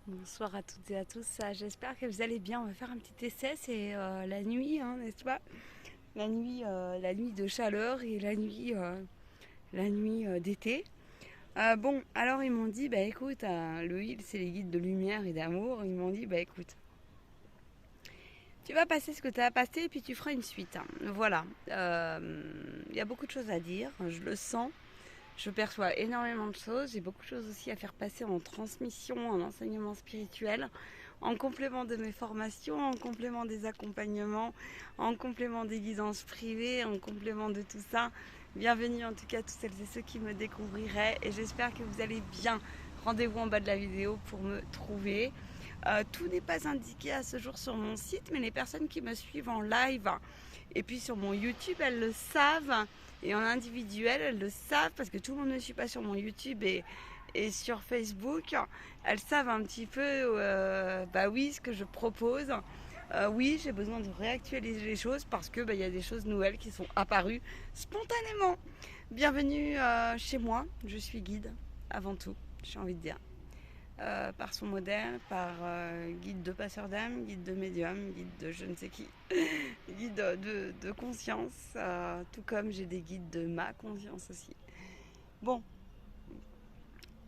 Bonsoir à toutes et à tous, j'espère que vous allez bien. On va faire un petit essai, c'est la nuit, hein, n'est-ce pas? La nuit de chaleur et la nuit d'été. Bon, alors ils m'ont dit, bah écoute, le heal c'est les guides de lumière et d'amour. Ils m'ont dit, bah écoute, tu vas passer ce que tu as à passer et puis tu feras une suite, hein. Voilà, il y a beaucoup de choses à dire, je le sens. Je perçois énormément de choses. J'ai beaucoup de choses aussi à faire passer en transmission, en enseignement spirituel, en complément de mes formations, en complément des accompagnements, en complément des guidances privées, en complément de tout ça. Bienvenue en tout cas à toutes celles et ceux qui me découvriraient et j'espère que vous allez bien. Rendez-vous en bas de la vidéo pour me trouver. Tout n'est pas indiqué à ce jour sur mon site, mais les personnes qui me suivent en live et puis sur mon YouTube, elles le savent. Et en individuel, elles le savent parce que tout le monde ne suit pas sur mon YouTube et sur Facebook. Elles savent un petit peu, bah oui, ce que je propose. Oui, j'ai besoin de réactualiser les choses parce que y a des choses nouvelles qui sont apparues spontanément. Bienvenue chez moi. Je suis guide avant tout, j'ai envie de dire. Par son modèle, par guide de passeur d'âme, guide de médium, guide de je ne sais qui, guide de conscience, tout comme j'ai des guides de ma conscience aussi. Bon,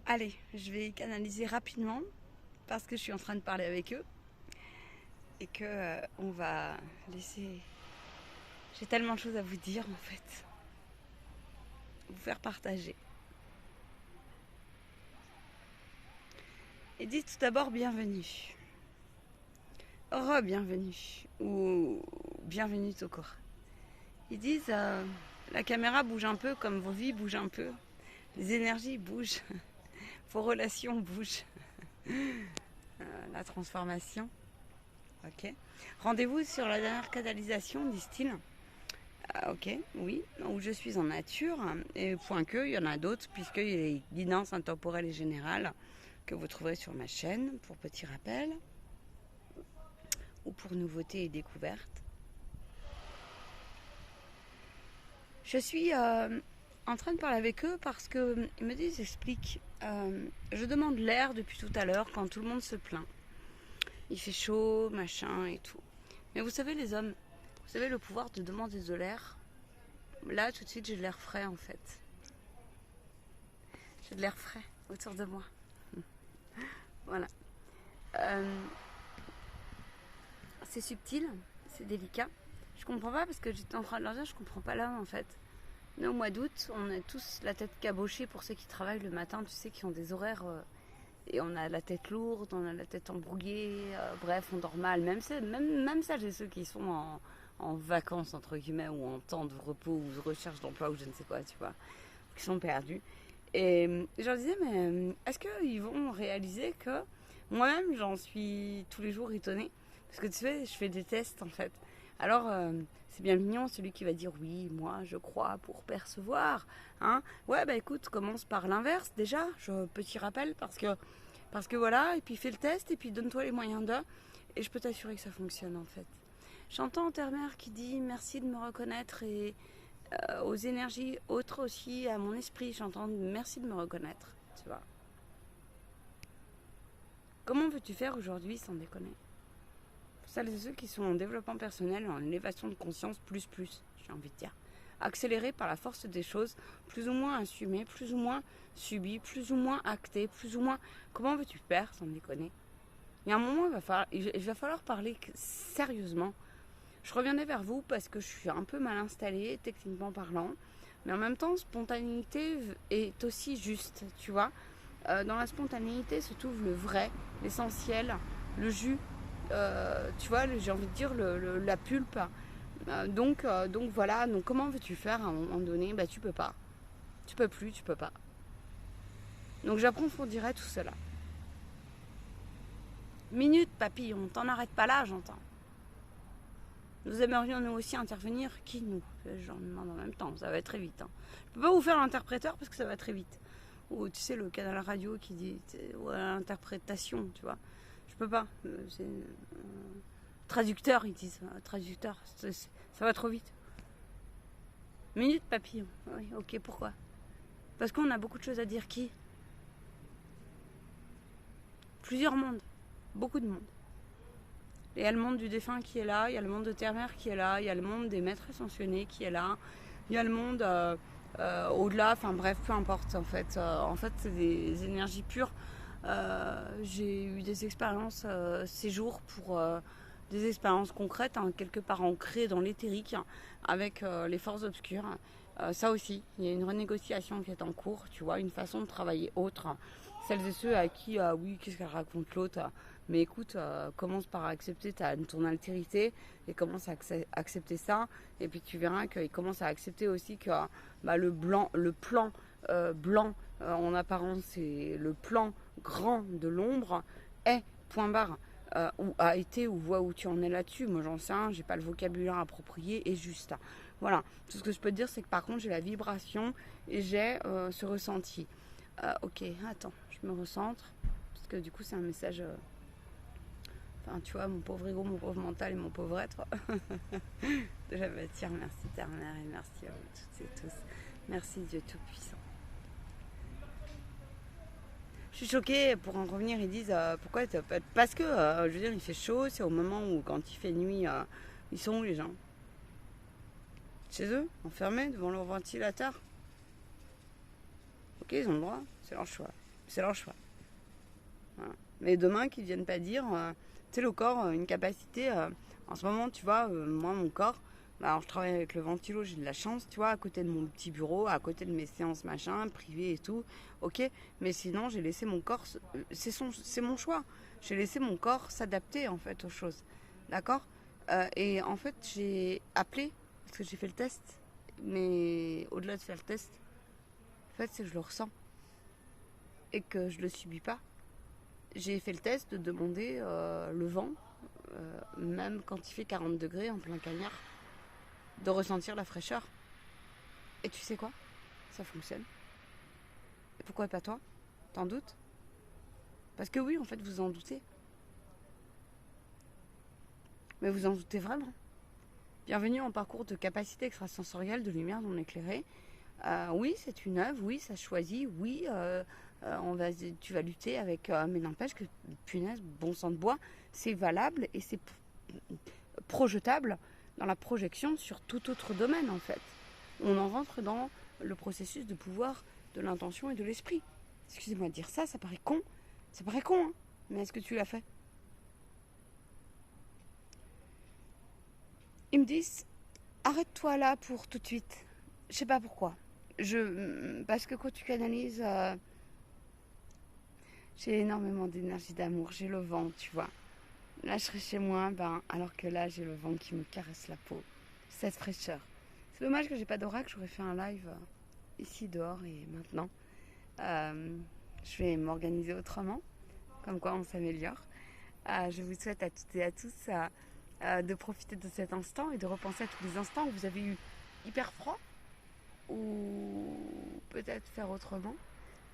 allez, je vais canaliser rapidement parce que je suis en train de parler avec eux et que on va laisser. J'ai tellement de choses à vous dire en fait, vous faire partager. Et dites tout d'abord bienvenue. Re-bienvenue ou bienvenue tout court. Ils disent la caméra bouge un peu comme vos vies bougent un peu. Les énergies bougent. Vos relations bougent. La transformation. Ok. Rendez-vous sur la dernière canalisation, disent-ils. Ok, oui. Où je suis en nature. Et point que, il y en a d'autres, puisqu'il y a les guidances intemporelles et générales que vous trouverez sur ma chaîne, pour petit rappel. Ou pour nouveautés et découvertes. Je suis en train de parler avec eux parce qu'ils me disent, explique, je demande l'air depuis tout à l'heure quand tout le monde se plaint. Il fait chaud, machin et tout. Mais vous savez les hommes, vous savez le pouvoir de demander de l'air. Là tout de suite j'ai de l'air frais en fait. J'ai de l'air frais autour de moi. Voilà. C'est subtil, c'est délicat. Je comprends pas parce que j'étais en train de leur dire je comprends pas là en fait. Mais au mois d'août, on a tous la tête cabochée pour ceux qui travaillent le matin, tu sais, qui ont des horaires. Et on a la tête lourde, on a la tête embrouillée, bref, on dort mal. Même ça, j'ai ceux qui sont en vacances, entre guillemets, ou en temps de repos, ou de recherche d'emploi, ou je ne sais quoi, tu vois, qui sont perdus. Et je leur disais, mais est-ce qu'ils vont réaliser que moi-même, j'en suis tous les jours étonnée. Parce que tu sais, je fais des tests, en fait. Alors, c'est bien mignon celui qui va dire oui, moi je crois pour percevoir. Hein. Ouais, bah écoute, commence par l'inverse déjà, petit rappel, parce que voilà, et puis fais le test, et puis donne-toi les moyens de, et je peux t'assurer que ça fonctionne en fait. J'entends Terre-Mère qui dit merci de me reconnaître, et aux énergies autres aussi, à mon esprit, j'entends merci de me reconnaître, tu vois. Comment veux-tu faire aujourd'hui sans déconner? Celles et ceux qui sont en développement personnel, en élévation de conscience, j'ai envie de dire. Accéléré par la force des choses, plus ou moins assumé, plus ou moins subi, plus ou moins acté, plus ou moins. Comment veux-tu faire sans déconner? Il y a un moment, il va falloir parler sérieusement. Je reviendrai vers vous parce que je suis un peu mal installée, techniquement parlant. Mais en même temps, spontanéité est aussi juste, tu vois. Dans la spontanéité se trouve le vrai, l'essentiel, le jus. Tu vois, j'ai envie de dire la pulpe. Donc voilà, donc comment veux-tu faire à un moment donné? Bah tu peux pas. Tu peux plus, tu peux pas. Donc j'approfondirai tout cela. Minute, papillon, t'en arrêtes pas là, j'entends. Nous aimerions nous aussi intervenir. Qui nous? J'en demande en même temps, ça va très vite. Hein. Je peux pas vous faire l'interpréteur parce que ça va très vite. Ou tu sais, le canal radio qui dit ouais, l'interprétation, tu vois. Je peux pas. C'est traducteur, ils disent. Traducteur, ça va trop vite. Minute papillon. Oui, ok, pourquoi? Parce qu'on a beaucoup de choses à dire. Qui? Plusieurs mondes. beaucoup de monde. Il y a le monde du défunt qui est là, il y a le monde de terre-mère qui est là, il y a le monde des maîtres ascensionnés qui est là, il y a le monde au-delà, enfin bref, peu importe en fait. En fait, c'est des énergies pures. J'ai eu des expériences ces jours pour des expériences concrètes, hein, quelque part ancrées dans l'éthérique, hein, avec les forces obscures. Ça aussi, il y a une renégociation qui est en cours, tu vois, une façon de travailler autre. Celles et ceux à qui, oui, qu'est-ce qu'elle raconte l'autre, mais écoute, commence par accepter ton altérité et commence à accepter ça. Et puis tu verras qu'il commence à accepter aussi que le plan blanc en apparence, c'est le plan grand de l'ombre est point barre. Ou a été, ou voit où tu en es là-dessus. Moi j'en sais rien, j'ai pas le vocabulaire approprié et juste. Voilà, tout ce que je peux te dire, c'est que par contre j'ai la vibration et j'ai ce ressenti. Ok, attends, je me recentre, parce que du coup c'est un message... Enfin, tu vois, mon pauvre ego, mon pauvre mental et mon pauvre être. Déjà, tiens, merci Terre-Mère et merci à vous toutes et tous. Merci Dieu Tout-Puissant. Je suis choquée, pour en revenir, ils disent pourquoi parce que, je veux dire, il fait chaud, c'est au moment où, quand il fait nuit, ils sont où les gens? Chez eux, enfermés devant leur ventilateur. Ok, ils ont le droit, c'est leur choix. C'est leur choix. Voilà. Mais demain, qu'ils ne viennent pas dire, tu sais, le corps, une capacité, en ce moment, tu vois, moi, mon corps, alors je travaille avec le ventilo, j'ai de la chance, tu vois, à côté de mon petit bureau, à côté de mes séances machin, privées et tout, ok, mais sinon, j'ai laissé mon corps, c'est mon choix, j'ai laissé mon corps s'adapter, en fait, aux choses, d'accord. Et en fait, j'ai appelé, parce que j'ai fait le test, mais au-delà de faire le test, en fait, c'est que je le ressens, et que je le subis pas. J'ai fait le test de demander le vent, même quand il fait 40 degrés en plein cagnard, de ressentir la fraîcheur. Et tu sais quoi? Ça fonctionne. Et pourquoi pas toi? T'en doutes? Parce que oui, en fait, vous en doutez. Mais vous en doutez vraiment. Bienvenue en parcours de capacité extrasensorielle de lumière non éclairée. Oui, c'est une œuvre, oui, ça choisit, oui, tu vas lutter avec... mais n'empêche que, punaise, bon sang de bois, c'est valable et c'est projetable dans la projection sur tout autre domaine, en fait. On en rentre dans le processus de pouvoir de l'intention et de l'esprit. Excusez-moi de dire ça, ça paraît con. Ça paraît con, hein, mais est-ce que tu l'as fait? Ils me disent, arrête-toi là pour tout de suite. Je sais pas pourquoi. Parce que quand tu canalises, j'ai énormément d'énergie d'amour, j'ai le vent, tu vois. Là, je serais chez moi, alors que là, j'ai le vent qui me caresse la peau. Cette fraîcheur. C'est dommage que j'ai pas d'oracle, j'aurais fait un live ici, dehors et maintenant. Je vais m'organiser autrement, comme quoi on s'améliore. Je vous souhaite à toutes et à tous de profiter de cet instant et de repenser à tous les instants où vous avez eu hyper froid ou peut-être faire autrement.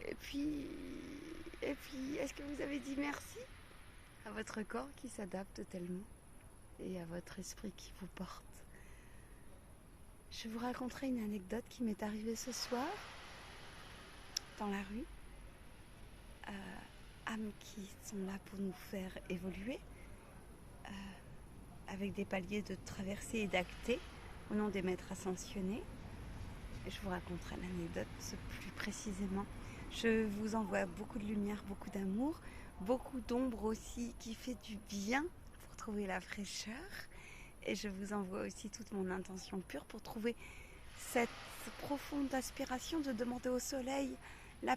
Et puis, est-ce que vous avez dit merci à votre corps qui s'adapte tellement et à votre esprit qui vous porte? Je vous raconterai une anecdote qui m'est arrivée ce soir dans la rue. Âmes qui sont là pour nous faire évoluer, avec des paliers de traversée et d'acter au nom des maîtres ascensionnés. Et je vous raconterai l'anecdote plus précisément. Je vous envoie beaucoup de lumière, beaucoup d'amour, beaucoup d'ombre aussi qui fait du bien pour trouver la fraîcheur. Et je vous envoie aussi toute mon intention pure pour trouver cette profonde aspiration de demander au soleil la